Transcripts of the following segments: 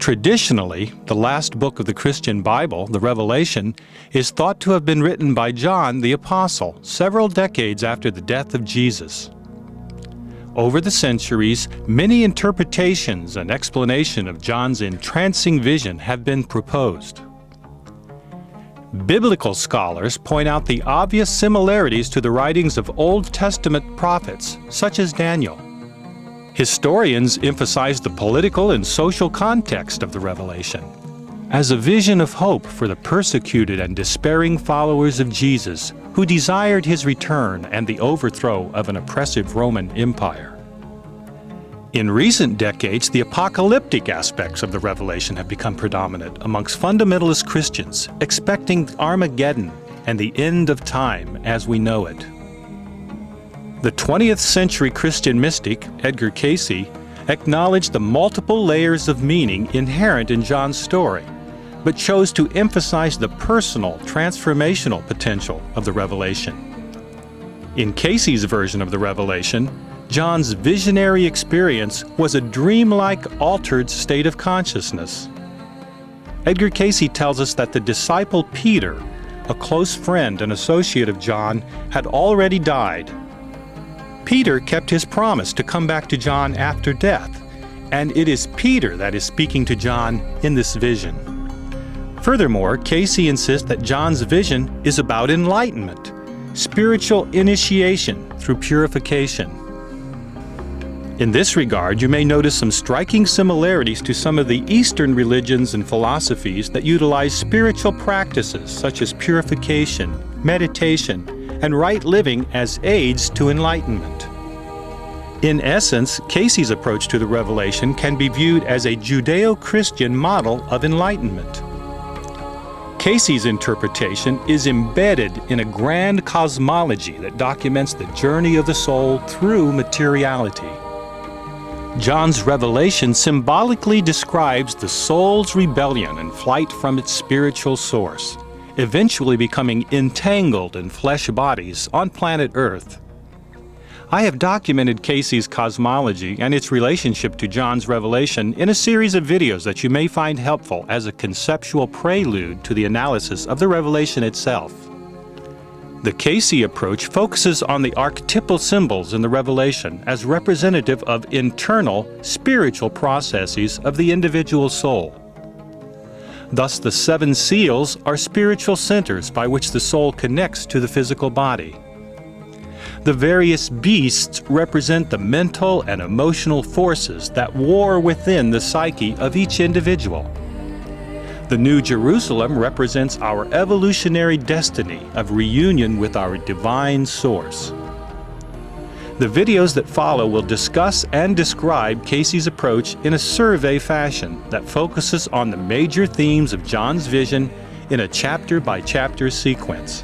Traditionally, the last book of the Christian Bible, the Revelation, is thought to have been written by John the Apostle several decades after the death of Jesus. Over the centuries, many interpretations and explanation of John's entrancing vision have been proposed. Biblical scholars point out the obvious similarities to the writings of Old Testament prophets, such as Daniel. Historians emphasize the political and social context of the Revelation as a vision of hope for the persecuted and despairing followers of Jesus who desired his return and the overthrow of an oppressive Roman Empire. In recent decades, the apocalyptic aspects of the Revelation have become predominant amongst fundamentalist Christians, expecting Armageddon and the end of time as we know it. The 20th century Christian mystic, Edgar Cayce, acknowledged the multiple layers of meaning inherent in John's story, but chose to emphasize the personal, transformational potential of the Revelation. In Cayce's version of the Revelation, John's visionary experience was a dreamlike, altered state of consciousness. Edgar Cayce tells us that the disciple Peter, a close friend and associate of John, had already died. Peter kept his promise to come back to John after death, and it is Peter that is speaking to John in this vision. Furthermore, Cayce insists that John's vision is about enlightenment, spiritual initiation through purification. In this regard, you may notice some striking similarities to some of the Eastern religions and philosophies that utilize spiritual practices such as purification, meditation, and right living as aids to enlightenment. In essence, Cayce's approach to the Revelation can be viewed as a Judeo-Christian model of enlightenment. Cayce's interpretation is embedded in a grand cosmology that documents the journey of the soul through materiality. John's Revelation symbolically describes the soul's rebellion and flight from its spiritual source, eventually becoming entangled in flesh bodies on planet Earth. I have documented Cayce's cosmology and its relationship to John's Revelation in a series of videos that you may find helpful as a conceptual prelude to the analysis of the Revelation itself. The Cayce approach focuses on the archetypal symbols in the Revelation as representative of internal, spiritual processes of the individual soul. Thus, the 7 seals are spiritual centers by which the soul connects to the physical body. The various beasts represent the mental and emotional forces that war within the psyche of each individual. The New Jerusalem represents our evolutionary destiny of reunion with our divine source. The videos that follow will discuss and describe Cayce's approach in a survey fashion that focuses on the major themes of John's vision in a chapter-by-chapter sequence.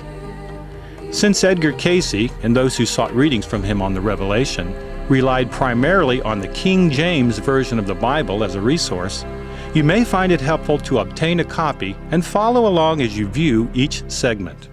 Since Edgar Cayce, and those who sought readings from him on the Revelation, relied primarily on the King James Version of the Bible as a resource, you may find it helpful to obtain a copy and follow along as you view each segment.